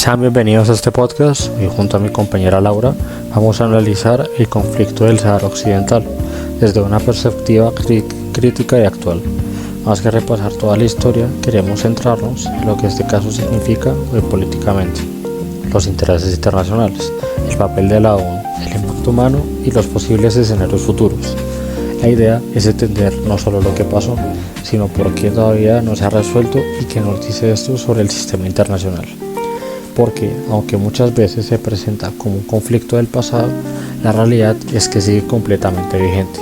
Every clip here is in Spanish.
Sean bienvenidos a este podcast y junto a mi compañera Laura vamos a analizar el conflicto del Sahara Occidental desde una perspectiva crítica y actual. Más que repasar toda la historia, queremos centrarnos en lo que este caso significa políticamente, los intereses internacionales, el papel de la ONU, el impacto humano y los posibles escenarios futuros. La idea es entender no solo lo que pasó, sino por qué todavía no se ha resuelto y qué nos dice esto sobre el sistema internacional. Porque, aunque muchas veces se presenta como un conflicto del pasado, la realidad es que sigue completamente vigente.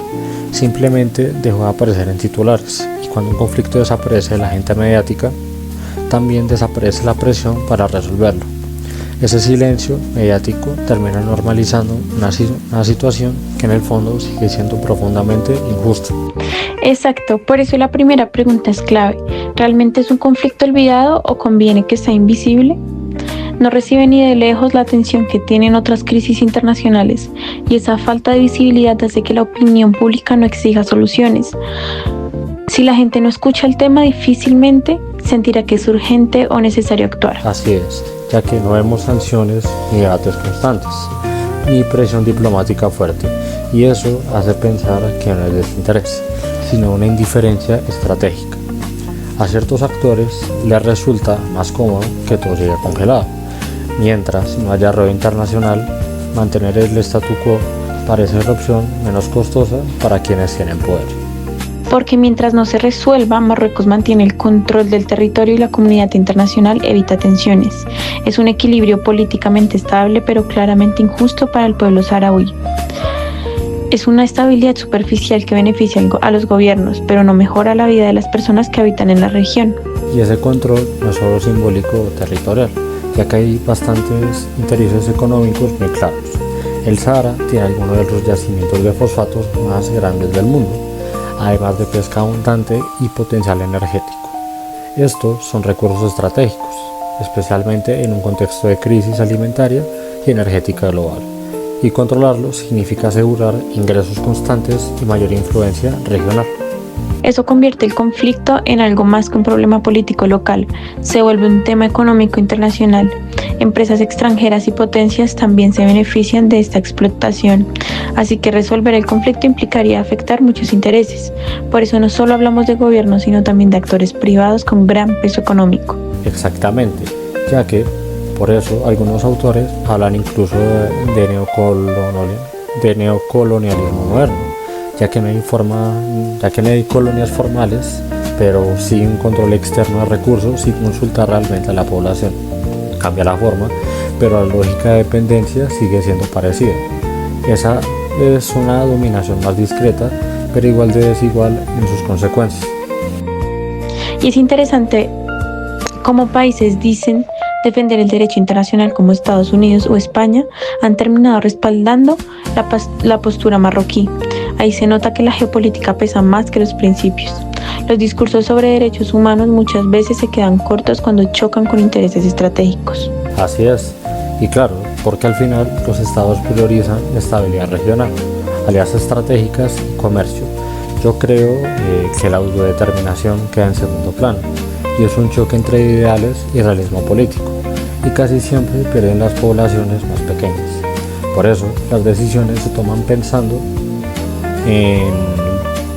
Simplemente dejó de aparecer en titulares, y cuando un conflicto desaparece de la agenda mediática, también desaparece la presión para resolverlo. Ese silencio mediático termina normalizando una situación que en el fondo sigue siendo profundamente injusta. Exacto, por eso la primera pregunta es clave. ¿Realmente es un conflicto olvidado o conviene que sea invisible? No recibe ni de lejos la atención que tienen otras crisis internacionales, y esa falta de visibilidad hace que la opinión pública no exija soluciones. Si la gente no escucha el tema, difícilmente sentirá que es urgente o necesario actuar. Así es, ya que no vemos sanciones ni debates constantes, ni presión diplomática fuerte, y eso hace pensar que no es desinterés, sino una indiferencia estratégica. A ciertos actores les resulta más cómodo que todo siga congelado. Mientras no haya ruedo internacional, mantener el statu quo parece la opción menos costosa para quienes tienen poder. Porque mientras no se resuelva, Marruecos mantiene el control del territorio y la comunidad internacional evita tensiones. Es un equilibrio políticamente estable, pero claramente injusto para el pueblo saharaui. Es una estabilidad superficial que beneficia a los gobiernos, pero no mejora la vida de las personas que habitan en la región. Y ese control no es solo simbólico o territorial, ya que hay bastantes intereses económicos muy claros. El Sahara tiene algunos de los yacimientos de fosfatos más grandes del mundo, además de pesca abundante y potencial energético. Estos son recursos estratégicos, especialmente en un contexto de crisis alimentaria y energética global. Y controlarlos significa asegurar ingresos constantes y mayor influencia regional. Eso convierte el conflicto en algo más que un problema político local. Se vuelve un tema económico internacional. Empresas extranjeras y potencias también se benefician de esta explotación. Así que resolver el conflicto implicaría afectar muchos intereses. Por eso no solo hablamos de gobiernos, sino también de actores privados con gran peso económico. Exactamente, ya que por eso algunos autores hablan incluso de neocolonialismo moderno, ya que no hay colonias formales, pero sí un control externo de recursos sin consultar realmente a la población. Cambia la forma, pero la lógica de dependencia sigue siendo parecida. Esa es una dominación más discreta, pero igual de desigual en sus consecuencias. Y es interesante cómo países dicen defender el derecho internacional como Estados Unidos o España han terminado respaldando la postura marroquí. Ahí se nota que la geopolítica pesa más que los principios. Los discursos sobre derechos humanos muchas veces se quedan cortos cuando chocan con intereses estratégicos. Así es, y claro, porque al final los estados priorizan la estabilidad regional, alianzas estratégicas y comercio. Yo creo que la autodeterminación queda en segundo plano, y es un choque entre ideales y realismo político, y casi siempre pierden las poblaciones más pequeñas. Por eso, las decisiones se toman pensando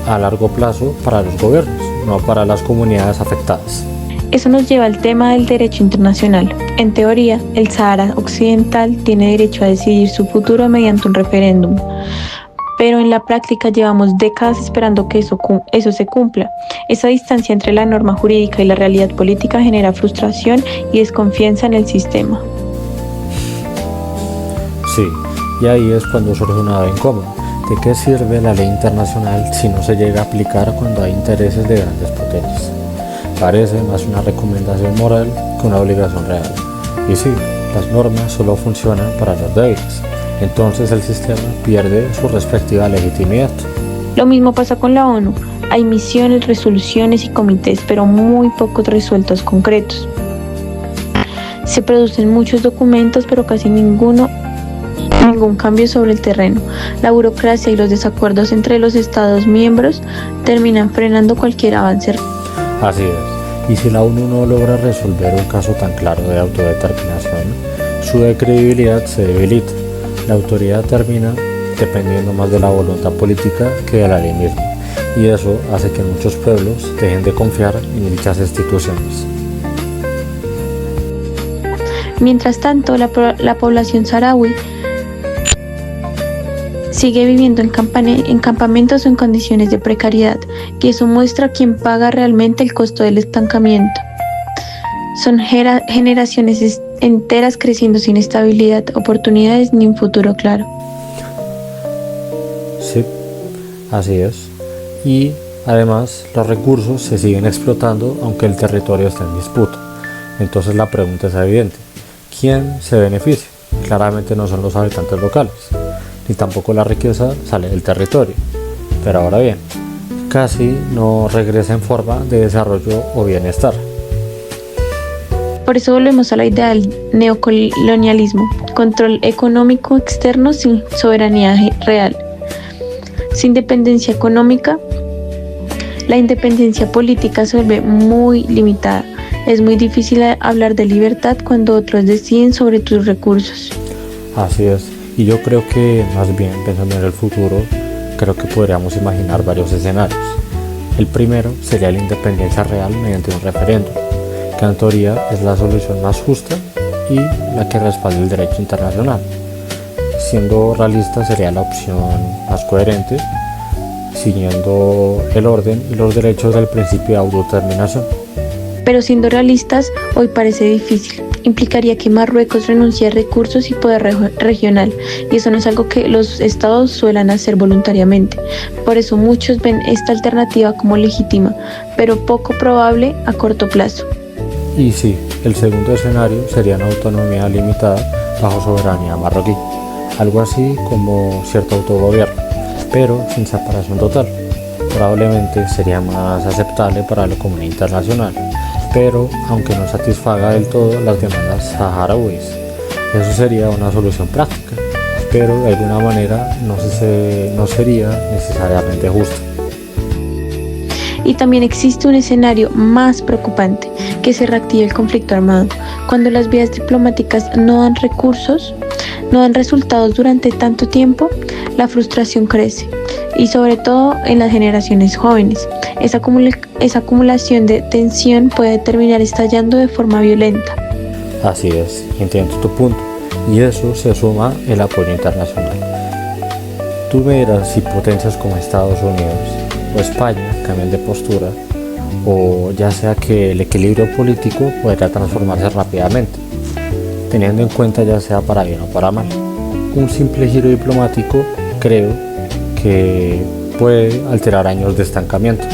a largo plazo para los gobiernos, no para las comunidades afectadas. Eso nos lleva al tema del derecho internacional. En teoría, el Sahara Occidental tiene derecho a decidir su futuro mediante un referéndum, pero en la práctica llevamos décadas esperando que eso se cumpla. Esa distancia entre la norma jurídica y la realidad política genera frustración y desconfianza en el sistema. Sí, y ahí es cuando surge una duda incómoda. ¿De qué sirve la ley internacional si no se llega a aplicar cuando hay intereses de grandes potencias? Parece más una recomendación moral que una obligación real. Y sí, las normas solo funcionan para los débiles. Entonces el sistema pierde su respectiva legitimidad. Lo mismo pasa con la ONU. Hay misiones, resoluciones y comités, pero muy pocos resueltos concretos. Se producen muchos documentos, pero casi ningún cambio sobre el terreno. La burocracia y los desacuerdos entre los Estados miembros terminan frenando cualquier avance. Así es, Y si la ONU no logra resolver un caso tan claro de autodeterminación, su credibilidad se debilita. La autoridad termina dependiendo más de la voluntad política que de la ley misma, y eso hace que muchos pueblos dejen de confiar en dichas instituciones. Mientras tanto, la población saharaui sigue viviendo en campamentos o en condiciones de precariedad, y eso muestra quién paga realmente el costo del estancamiento. Son generaciones enteras creciendo sin estabilidad, oportunidades ni un futuro claro. Sí, así es. Y además los recursos se siguen explotando aunque el territorio esté en disputa. Entonces la pregunta es evidente: ¿quién se beneficia? Claramente no son los habitantes locales, ni tampoco la riqueza sale del territorio. Pero ahora bien, casi no regresa en forma de desarrollo o bienestar. Por eso volvemos a la idea del neocolonialismo: control económico externo sin soberanía real. Sin dependencia económica, la independencia política se vuelve muy limitada. Es muy difícil hablar de libertad cuando otros deciden sobre tus recursos. Así es, y yo creo que más bien pensando en el futuro, creo que podríamos imaginar varios escenarios. El primero sería la independencia real mediante un referéndum, que en teoría es la solución más justa y la que respalda el derecho internacional. Siendo realista sería la opción más coherente, siguiendo el orden y los derechos del principio de autodeterminación. Pero siendo realistas, hoy parece difícil. Implicaría que Marruecos renuncie a recursos y poder regional, y eso no es algo que los estados suelen hacer voluntariamente. Por eso muchos ven esta alternativa como legítima, pero poco probable a corto plazo. Y sí, el segundo escenario sería una autonomía limitada bajo soberanía marroquí, algo así como cierto autogobierno, pero sin separación total. Probablemente sería más aceptable para la comunidad internacional, pero aunque no satisfaga del todo las demandas saharauis. Eso sería una solución práctica, pero de alguna manera no sería necesariamente justa. Y también existe un escenario más preocupante, que se reactive el conflicto armado. Cuando las vías diplomáticas no dan resultados durante tanto tiempo, la frustración crece, y sobre todo en las generaciones jóvenes. Esa acumulación de tensión puede terminar estallando de forma violenta. Así es, entiendo tu punto, y eso se suma el apoyo internacional. Tú me dirás si potencias como Estados Unidos o España cambian de postura, o ya sea que el equilibrio político podría transformarse rápidamente, teniendo en cuenta ya sea para bien o para mal. Un simple giro diplomático creo que puede alterar años de estancamiento.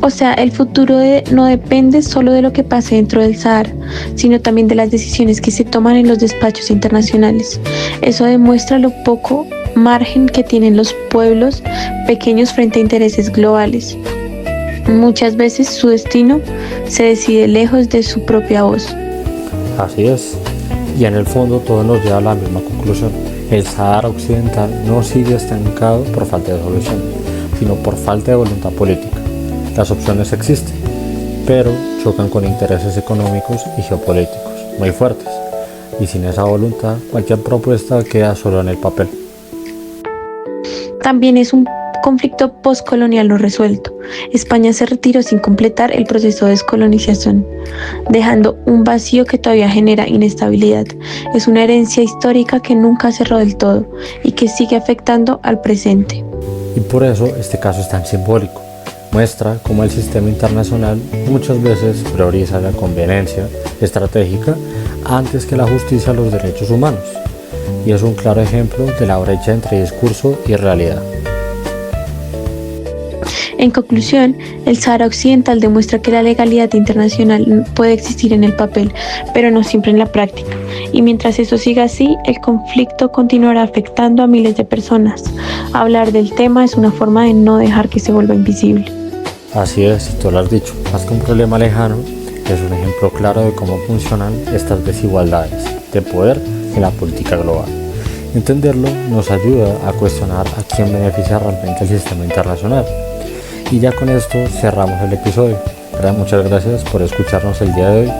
O sea, el futuro no depende solo de lo que pase dentro del Sahara, sino también de las decisiones que se toman en los despachos internacionales. Eso demuestra lo poco margen que tienen los pueblos pequeños frente a intereses globales. Muchas veces su destino se decide lejos de su propia voz. Así es, y en el fondo todo nos lleva a la misma conclusión. El Sahara Occidental no sigue estancado por falta de solución, sino por falta de voluntad política. Las opciones existen, pero chocan con intereses económicos y geopolíticos muy fuertes, y sin esa voluntad cualquier propuesta queda solo en el papel. También es un conflicto postcolonial no resuelto. España se retiró sin completar el proceso de descolonización, dejando un vacío que todavía genera inestabilidad. Es una herencia histórica que nunca cerró del todo y que sigue afectando al presente. Y por eso este caso es tan simbólico. Muestra cómo el sistema internacional muchas veces prioriza la conveniencia estratégica antes que la justicia y los derechos humanos. Y es un claro ejemplo de la brecha entre discurso y realidad. En conclusión, el Sahara Occidental demuestra que la legalidad internacional puede existir en el papel, pero no siempre en la práctica. Y mientras eso siga así, el conflicto continuará afectando a miles de personas. Hablar del tema es una forma de no dejar que se vuelva invisible. Así es, y tú lo has dicho, más que un problema lejano, es un ejemplo claro de cómo funcionan estas desigualdades de poder en la política global. Entenderlo nos ayuda a cuestionar a quién beneficia realmente el sistema internacional. Y ya con esto cerramos el episodio. Muchas gracias por escucharnos el día de hoy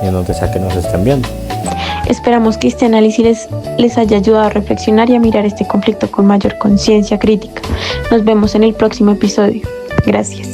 y en donde sea que nos estén viendo. Esperamos que este análisis les haya ayudado a reflexionar y a mirar este conflicto con mayor conciencia crítica. Nos vemos en el próximo episodio. Gracias.